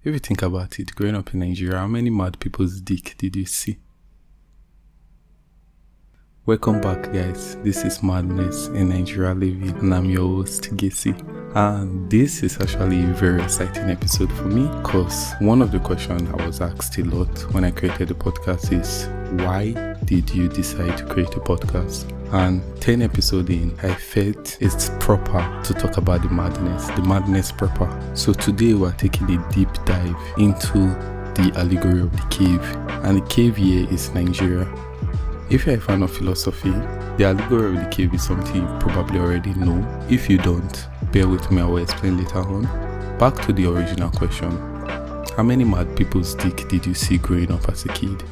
If you think about it, growing up in Nigeria, how many mad people's dick did you see? Welcome back, guys. This is Madness in Nigeria Living, and I'm your host, Gesi. And this is actually a very exciting episode for me because one of the questions I was asked a lot when I created the podcast is, why did you decide to create a podcast? And 10 episodes in, I felt it's proper to talk about the madness proper. So today we're taking a deep dive into the allegory of the cave, and the cave here is Nigeria. If you're a fan of philosophy, the allegory of the cave is something you probably already know. If you don't, bear with me, I will explain later on. Back to the original question. How many mad people's dick did you see growing up as a kid?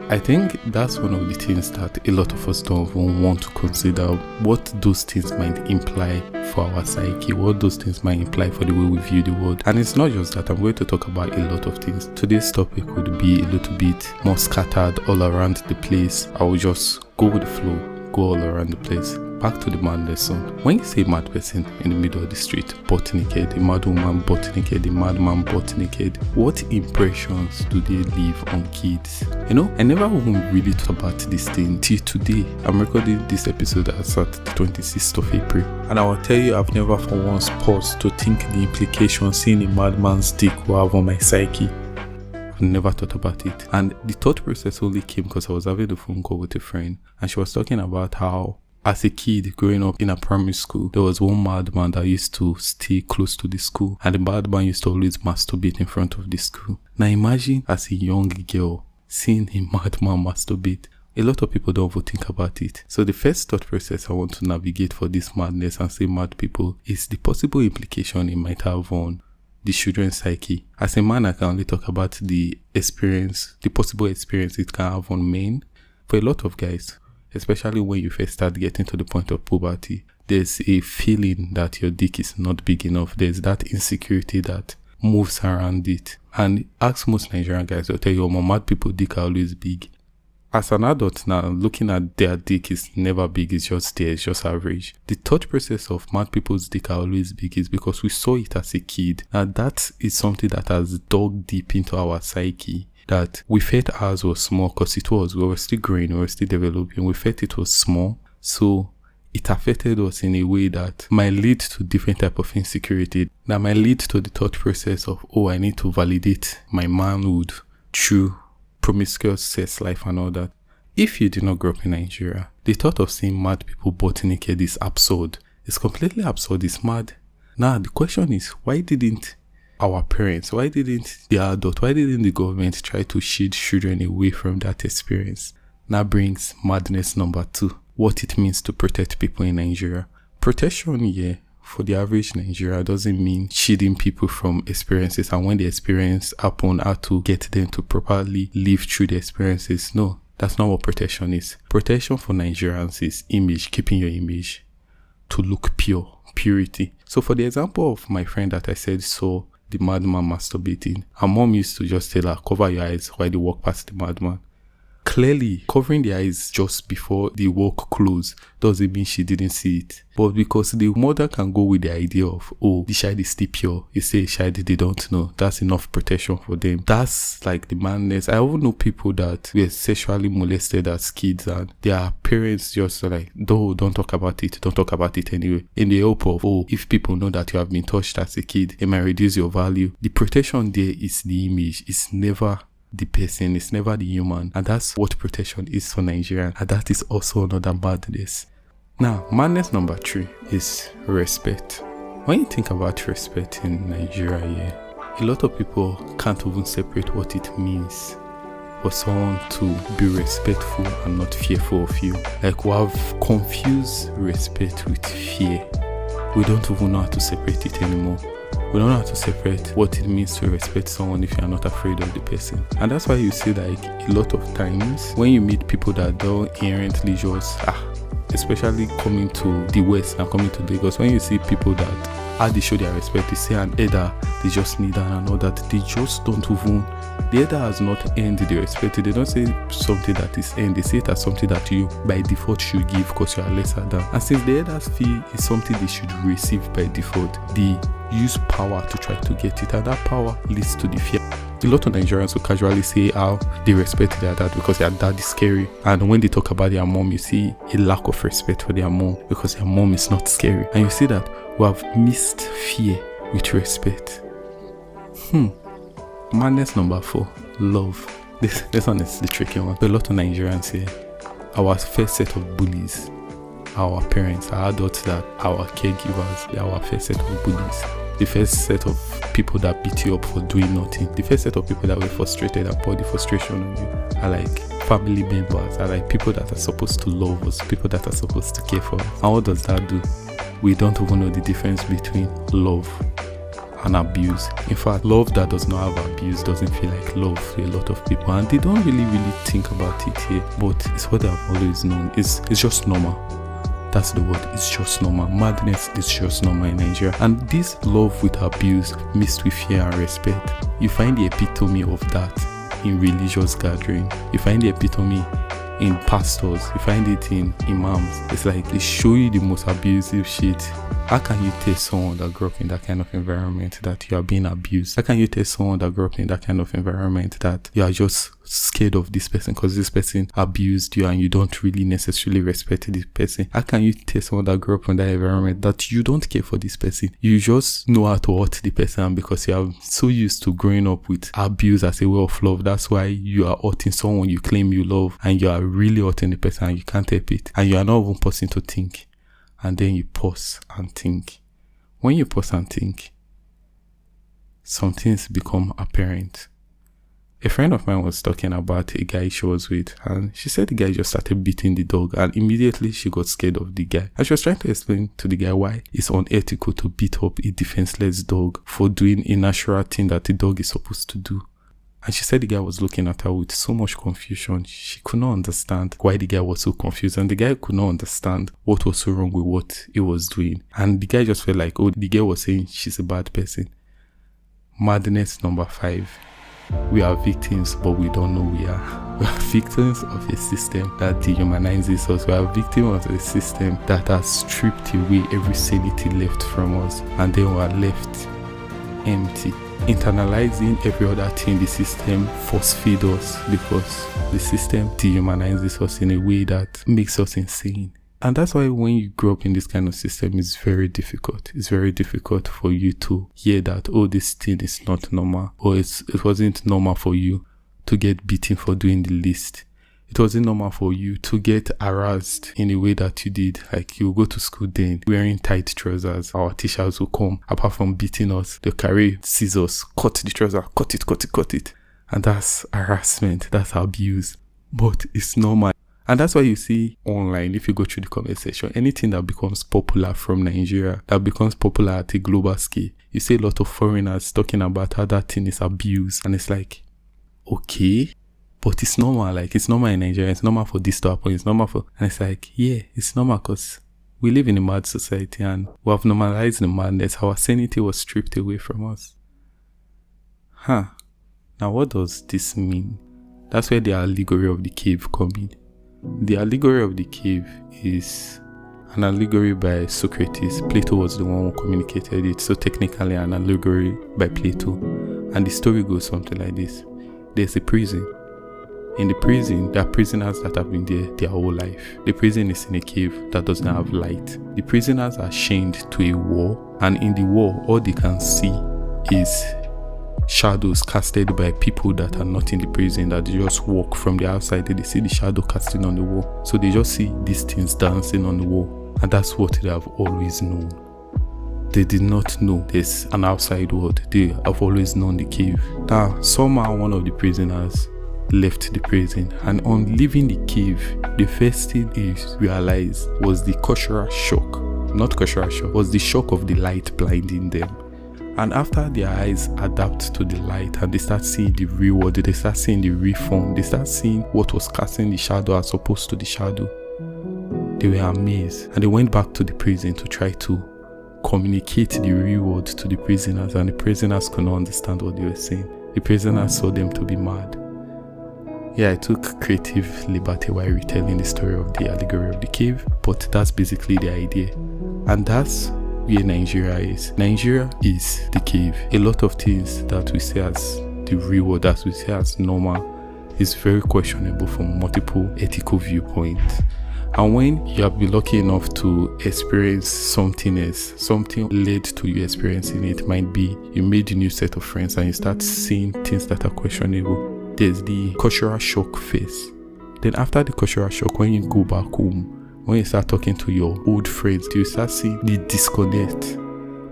I think that's one of the things that a lot of us don't even want to consider, what those things might imply for our psyche, what those things might imply for the way we view the world. And it's not just that, I'm going to talk about a lot of things. Today's topic would be a little bit more scattered all around the place. I will just go with the flow, go all around the place. Back to the madness zone. When you say mad person in the middle of the street, butt naked, a mad woman butt naked, a madman butt naked, what impressions do they leave on kids? You know, I never even really thought about this thing till today. I'm recording this episode as at the 26th of April, and I will tell you, I've never for once paused to think the implications seeing a madman's dick will have on my psyche. I've never thought about it. And the thought process only came because I was having a phone call with a friend, and she was talking about how as a kid growing up in a primary school, there was one madman that used to stay close to the school, and the madman used to always masturbate in front of the school. Now imagine as a young girl seeing a madman masturbate. A lot of people don't even think about it. So the first thought process I want to navigate for this madness and say mad people is the possible implication it might have on the children's psyche. As a man, I can only talk about the possible experience it can have on men. For a lot of guys, especially when you first start getting to the point of puberty, there's a feeling that your dick is not big enough. There's that insecurity that moves around it. And ask most Nigerian guys, they'll tell you, mad people dick are always big. As an adult now, looking at their dick is never big, it's just there, it's just average. The thought process of mad people's dick are always big is because we saw it as a kid. And that is something that has dug deep into our psyche. That we felt ours was small because we were still growing, we were still developing. We felt it was small, so it affected us in a way that might lead to different type of insecurity. That might lead to the thought process of, I need to validate my manhood through promiscuous sex life and all that. If you did not grow up in Nigeria, the thought of seeing mad people butt naked is absurd. It's completely absurd. It's mad. Now the question is, why didn't our parents, why didn't the adult, why didn't the government try to shield children away from that experience? That brings madness number 2, what it means to protect people in Nigeria. Protection here for the average Nigeria doesn't mean shielding people from experiences, and when the experience happen, how to get them to properly live through the experiences. No, that's not what protection is. Protection for Nigerians is image, keeping your image to look pure, purity. So for the example of my friend that I said saw the madman masturbating, her mom used to just tell her, cover your eyes while they walk past the madman. Clearly, covering the eyes just before the walk close doesn't mean she didn't see it. But because the mother can go with the idea of, the child is still pure, you say a child they don't know, that's enough protection for them. That's like the madness. I even know people that were sexually molested as kids, and their parents just like, don't talk about it anyway. In the hope of, if people know that you have been touched as a kid, it might reduce your value. The protection there is the image. It's never the person, it's never the human. And that's what protection is for Nigerian. And that is also another madness. Now, madness number 3 is respect. When you think about respect in Nigeria, a lot of people can't even separate what it means for someone to be respectful and not fearful of you. Like, we have confused respect with fear. We don't even know how to separate it anymore. We don't know how to separate what it means to respect someone if you are not afraid of the person. And that's why you see, like, a lot of times when you meet people that don't inherently just, especially coming to the West and coming to Lagos, when you see people that how they show their respect. They say an elder, they just kneel down and all that. They just don't even, the elder has not earned the respect. They don't say something that is earned. They say it as something that you by default should give because you are lesser than. And since the elders feel it's something they should receive by default, they use power to try to get it, and that power leads to the fear. A lot of Nigerians will casually say how they respect their dad because their dad is scary, and when they talk about their mom, you see a lack of respect for their mom because their mom is not scary, and you see that we have mixed fear with respect. Madness number 4, love. This one is the tricky one. A lot of Nigerians here, our first set of bullies, our parents, our adults, that our caregivers, they are our first set of bullies. The first set of people that beat you up for doing nothing. The first set of people that were frustrated and poured the frustration on you are like family members, are like people that are supposed to love us, people that are supposed to care for us. And what does that do? We don't even know the difference between love and abuse. In fact, love that does not have abuse doesn't feel like love to a lot of people, and they don't really think about it here, but it's what they have always known. It's just normal. That's the word. It's just normal. Madness is just normal in Nigeria. And this love with abuse mixed with fear and respect, you find the epitome of that in religious gathering. You find the epitome in pastors. You find it in imams. It's like they show you the most abusive shit. How can you tell someone that grew up in that kind of environment that you are being abused? How can you tell someone that grew up in that kind of environment that you are just scared of this person because this person abused you and you don't really necessarily respect this person? How can you tell someone that grew up in that environment that you don't care for this person? You just know how to hurt the person because you are so used to growing up with abuse as a way of love. That's why you are hurting someone you claim you love, and you are really hurting the person and you can't help it. And you are not even pausing to think. And then you pause and think. When you pause and think, some things become apparent. A friend of mine was talking about a guy she was with, and she said the guy just started beating the dog, and immediately she got scared of the guy. And she was trying to explain to the guy why it's unethical to beat up a defenseless dog for doing a natural thing that the dog is supposed to do. And she said the guy was looking at her with so much confusion. She could not understand why the guy was so confused. And the guy could not understand what was so wrong with what he was doing. And the guy just felt like, oh, the guy was saying she's a bad person. Madness number 5. We are victims, but we don't know we are. We are victims of a system that dehumanizes us. We are victims of a system that has stripped away every sanity left from us. And then we are left empty, internalizing every other thing the system force feed us, because the system dehumanizes us in a way that makes us insane. And that's why when you grow up in this kind of system, it's very difficult. It's very difficult for you to hear that, oh, this thing is not normal, or it wasn't normal for you to get beaten for doing the least. It wasn't normal for you to get harassed in a way that you did. Like, you go to school then wearing tight trousers. Our teachers will come, apart from beating us, they'll carry scissors, cut the trouser, cut it. And that's harassment, that's abuse. But it's normal. And that's why you see online, if you go through the comment section, anything that becomes popular from Nigeria, that becomes popular at a global scale, you see a lot of foreigners talking about how that thing is abuse. And it's like, okay, but it's normal. Like, it's normal in Nigeria. It's normal for this to happen. It's normal for... And it's like, yeah, it's normal because we live in a mad society and we have normalized the madness. Our sanity was stripped away from us. Now what does this mean? That's where the allegory of the cave comes in. The allegory of the cave is an allegory by Socrates. Plato was the one who communicated it. So technically an allegory by Plato. And the story goes something like this. There's a prison. In the prison, there are prisoners that have been there their whole life. The prison is in a cave that doesn't have light. The prisoners are chained to a wall, and in the wall, all they can see is shadows casted by people that are not in the prison, that they just walk from the outside. They see the shadow casting on the wall. So they just see these things dancing on the wall. And that's what they have always known. They did not know there's an outside world. They have always known the cave. Now, somehow one of the prisoners left the prison, and on leaving the cave, the first thing he realized was the cultural shock. Not cultural shock, was the shock of the light blinding them. And after their eyes adapt to the light and they start seeing the real world, they start seeing the real form, they start seeing what was casting the shadow as opposed to the shadow, they were amazed, and they went back to the prison to try to communicate the real word to the prisoners, and the prisoners could not understand what they were saying. The prisoners saw them to be mad. Yeah, I took creative liberty while retelling the story of the allegory of the cave, but that's basically the idea. And that's where Nigeria is. Nigeria is the cave. A lot of things that we see as the real world, that we see as normal, is very questionable from multiple ethical viewpoints. And when you have been lucky enough to experience something else, something led to you experiencing it, might be you made a new set of friends and you start seeing things that are questionable. There's the cultural shock phase. Then after the cultural shock, when you go back home, when you start talking to your old friends, you start seeing the disconnect.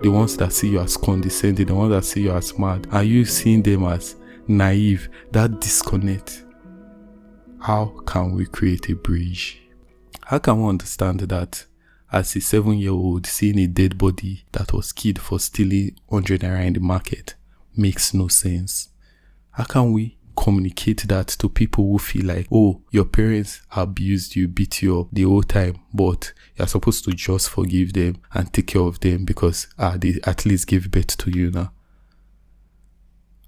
The ones that see you as condescending, the ones that see you as mad, are you seeing them as naive? That disconnect. How can we create a bridge? How can we understand that as a 7-year-old seeing a dead body that was killed for stealing 100 naira in the market makes no sense? How can we communicate that to people who feel like, oh, your parents abused you, beat you up the whole time, but you're supposed to just forgive them and take care of them because they at least gave birth to you now?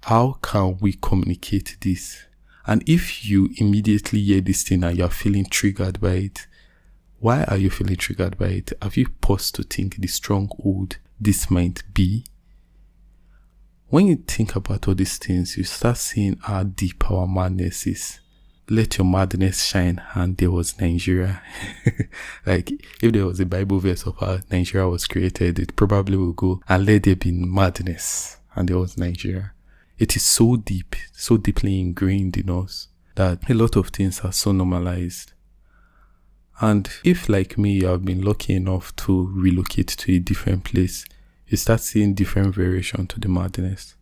How can we communicate this? And if you immediately hear this thing and you're feeling triggered by it, why are you feeling triggered by it? Have you paused to think the stronghold this might be? When you think about all these things, you start seeing how deep our madness is. Let your madness shine, and there was Nigeria. Like, if there was a Bible verse of how Nigeria was created, it probably would go, and let there be madness, and there was Nigeria. It is so deep, so deeply ingrained in us, that a lot of things are so normalized. And if, like me, you have been lucky enough to relocate to a different place, you start seeing different variation to the madness.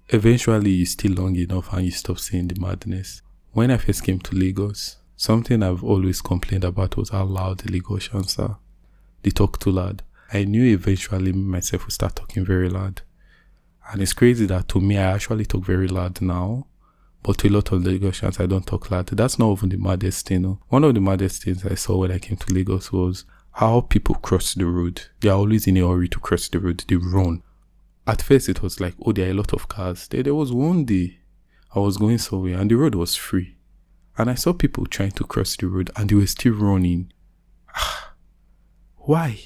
Eventually, you stay long enough and you stop seeing the madness. When I first came to Lagos, something I've always complained about was how loud the Lagosians are. They talk too loud. I knew eventually myself would start talking very loud. And it's crazy that to me, I actually talk very loud now. But to a lot of Lagosians, I don't talk loud. That's not even the maddest thing. No? One of the maddest things I saw when I came to Lagos was how people cross the road. They are always in a hurry to cross the road. They run. At first, it was like, oh, there are a lot of cars. There was one day I was going somewhere and the road was free. And I saw people trying to cross the road and they were still running. Why?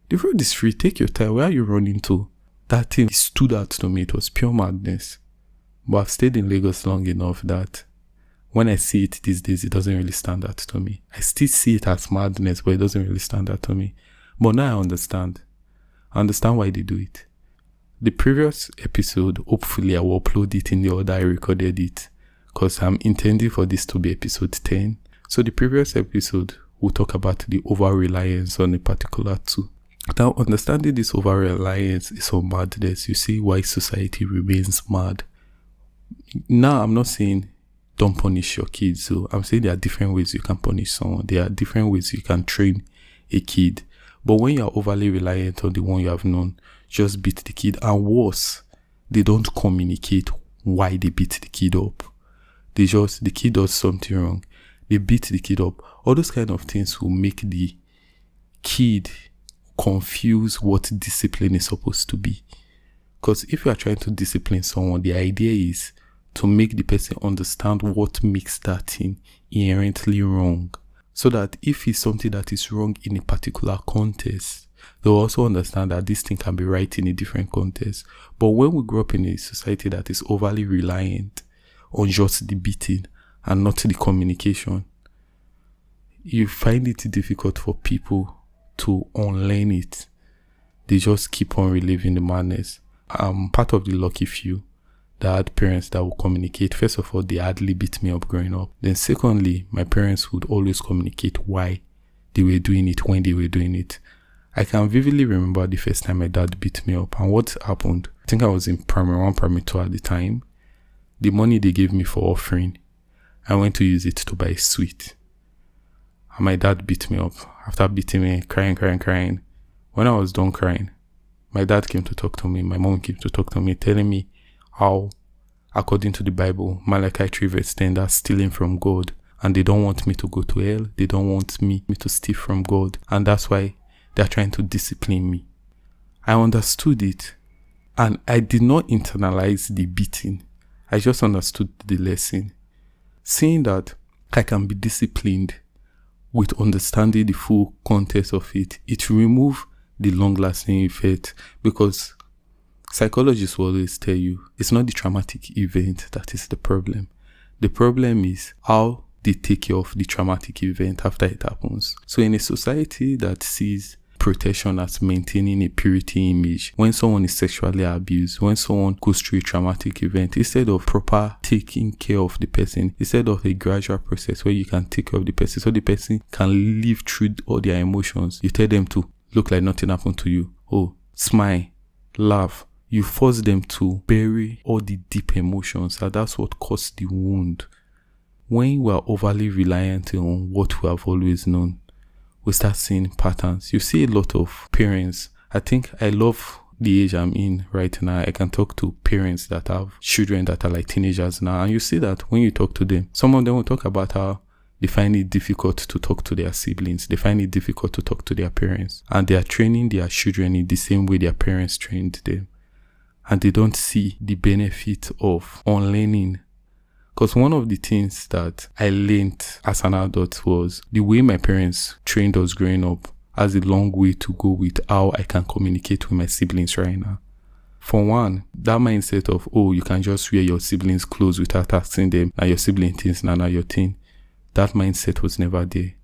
The road is free. Take your time. Where are you running to? That thing stood out to me. It was pure madness. But I've stayed in Lagos long enough that when I see it these days, it doesn't really stand out to me. I still see it as madness, but it doesn't really stand out to me. But now I understand. I understand why they do it. The previous episode, hopefully I will upload it in the order I recorded it, because I'm intending for this to be episode 10. So the previous episode, we'll talk about the over-reliance on a particular tool. Now, understanding this over-reliance is on madness, you see why society remains mad. Now, I'm not saying don't punish your kids. So I'm saying there are different ways you can punish someone. There are different ways you can train a kid. But when you are overly reliant on the one you have known, just beat the kid. And worse, they don't communicate why they beat the kid up. The kid does something wrong. They beat the kid up. All those kind of things will make the kid confuse what discipline is supposed to be. Because if you are trying to discipline someone, the idea is to make the person understand what makes that thing inherently wrong. So that if it's something that is wrong in a particular context, they'll also understand that this thing can be right in a different context. But when we grow up in a society that is overly reliant on just the beating and not the communication, you find it difficult for people to unlearn it. They just keep on reliving the madness. I'm part of the lucky few that had parents that would communicate. First of all, they hardly beat me up growing up. Then secondly, my parents would always communicate why they were doing it when they were doing it. I can vividly remember the first time my dad beat me up and what happened. I think I was in primary 1, primary 2 at the time. The money they gave me for offering, I went to use it to buy a sweet. And my dad beat me up. After beating me, crying. When I was done crying, my dad came to talk to me. My mom came to talk to me, telling me how, according to the Bible, Malachi 3 verse 10, that's stealing from God. And they don't want me to go to hell. They don't want me to steal from God. And that's why they're trying to discipline me. I understood it, and I did not internalize the beating. I just understood the lesson. Seeing that I can be disciplined with understanding the full context of it, it removes the long-lasting effect, because psychologists will always tell you it's not the traumatic event that is the problem. The problem is how they take care of the traumatic event after it happens. So in a society that sees protection as maintaining a purity image, when someone is sexually abused, when someone goes through a traumatic event, instead of proper taking care of the person, instead of a gradual process where you can take care of the person so the person can live through all their emotions, you tell them to look like nothing happened to you. Oh, smile, laugh. You force them to bury all the deep emotions, and that's what caused the wound. When we are overly reliant on what we have always known, we start seeing patterns. You see a lot of parents. I think I love the age I'm in right now. I can talk to parents that have children that are like teenagers now, and you see that when you talk to them, some of them will talk about how they find it difficult to talk to their siblings. They find it difficult to talk to their parents, and they are training their children in the same way their parents trained them. And they don't see the benefit of unlearning. Because one of the things that I learned as an adult was the way my parents trained us growing up has a long way to go with how I can communicate with my siblings right now. For one, that mindset of, oh, you can just wear your siblings' clothes without asking them, and your sibling things, now your thing. That mindset was never there.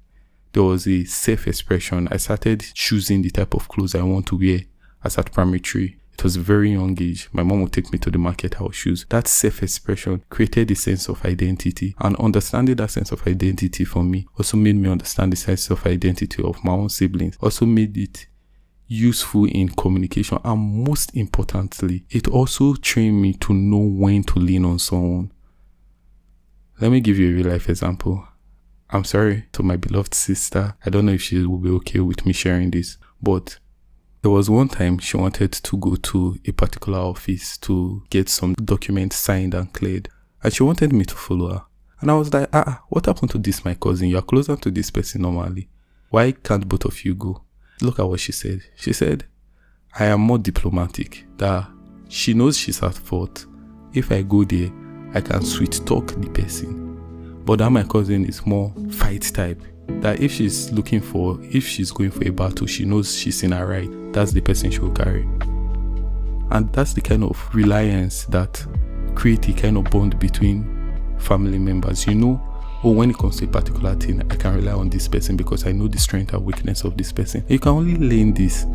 There was a self-expression. I started choosing the type of clothes I want to wear as at primary 3. It was a very young age. My mom would take me to the market house shoes. That self-expression created a sense of identity, and understanding that sense of identity for me also made me understand the sense of identity of my own siblings. Also made it useful in communication, and most importantly, it also trained me to know when to lean on someone. Let me give you a real life example. I'm sorry to my beloved sister. I don't know if she will be okay with me sharing this, but there was one time she wanted to go to a particular office to get some documents signed and cleared, and she wanted me to follow her. And I was like, what happened to this, my cousin? You are closer to this person normally. Why can't both of you go? Look at what she said. She said, I am more diplomatic, that she knows she's at fault. If I go there, I can sweet talk the person. But that my cousin is more fight type. That if she's going for a battle, she knows she's in her right. That's the person she will carry. And that's the kind of reliance that creates a kind of bond between family members. You know, when it comes to a particular thing, I can rely on this person because I know the strength and weakness of this person. You can only learn this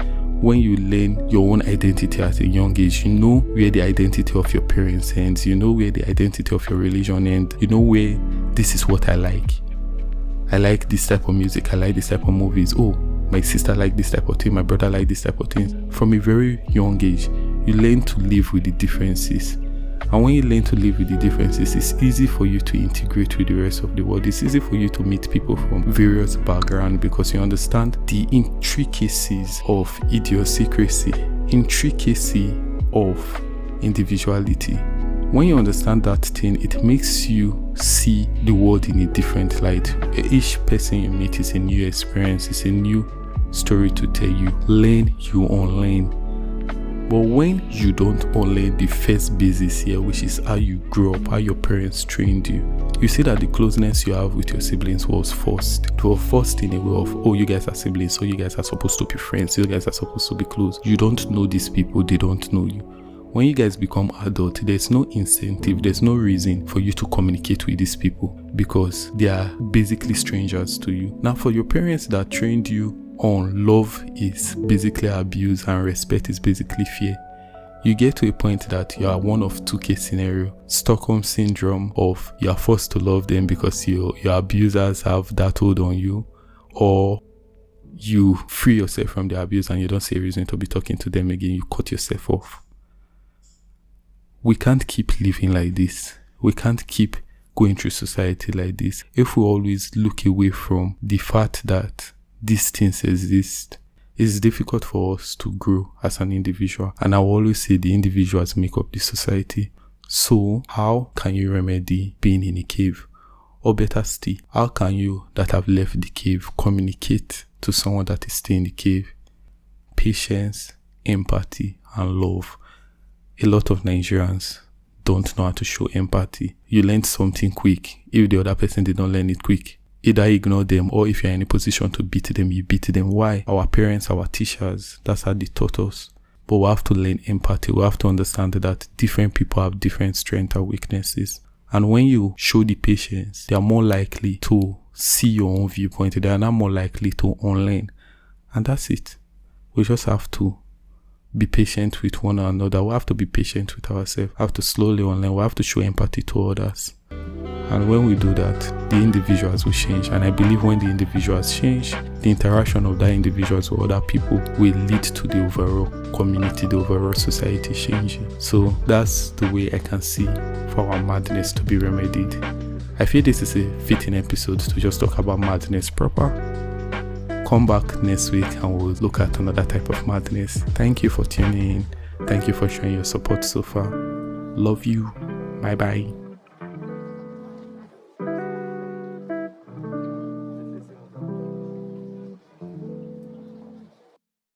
when you learn your own identity at a young age. You know where the identity of your parents ends. You know where the identity of your religion ends. You know where this is what I like. I like this type of music. I like this type of movies. Oh, my sister like this type of thing. My brother like this type of thing. From a very young age, you learn to live with the differences. And when you learn to live with the differences, it's easy for you to integrate with the rest of the world. It's easy for you to meet people from various backgrounds because you understand the intricacies of idiosyncrasy, intricacy of individuality. When you understand that thing, it makes you see the world in a different light. Each person you meet is a new experience, it's a new story to tell you. Learn, you unlearn. But when you don't unlearn the first basis here, which is how you grew up, how your parents trained you, you see that the closeness you have with your siblings was forced. It was forced in a way of, oh, you guys are siblings, so you guys are supposed to be friends, you guys are supposed to be close. You don't know these people, they don't know you. When you guys become adult, there's no incentive, there's no reason for you to communicate with these people because they are basically strangers to you. Now, for your parents that trained you on love is basically abuse and respect is basically fear, you get to a point that you are one of two case scenario. Stockholm syndrome of you are forced to love them because your abusers have that hold on you, or you free yourself from the abuse and you don't see a reason to be talking to them again. You cut yourself off. We can't keep living like this. We can't keep going through society like this. If we always look away from the fact that these things exist, it's difficult for us to grow as an individual. And I will always say the individuals make up the society. So how can you remedy being in a cave? Or better still, how can you that have left the cave communicate to someone that is still in the cave? Patience, empathy and love. A lot of Nigerians don't know how to show empathy. You learn something quick if the other person did not learn it quick. Either ignore them, or if you're in a position to beat them, you beat them. Why? Our parents, our teachers, that's how they taught us. But we have to learn empathy. We have to understand that different people have different strengths and weaknesses. And when you show the patience, they are more likely to see your own viewpoint. They are not more likely to unlearn. And that's it. We just have to be patient with one another. We have to be patient with ourselves. We have to slowly unlearn. We have to show empathy to others. And when we do that, the individuals will change. And I believe when the individuals change, the interaction of that individuals with other people will lead to the overall community, the overall society changing. So that's the way I can see for our madness to be remedied. I feel this is a fitting episode to just talk about madness proper. Come back next week and we'll look at another type of madness. Thank you for tuning in. Thank you for showing your support so far. Love you. Bye bye.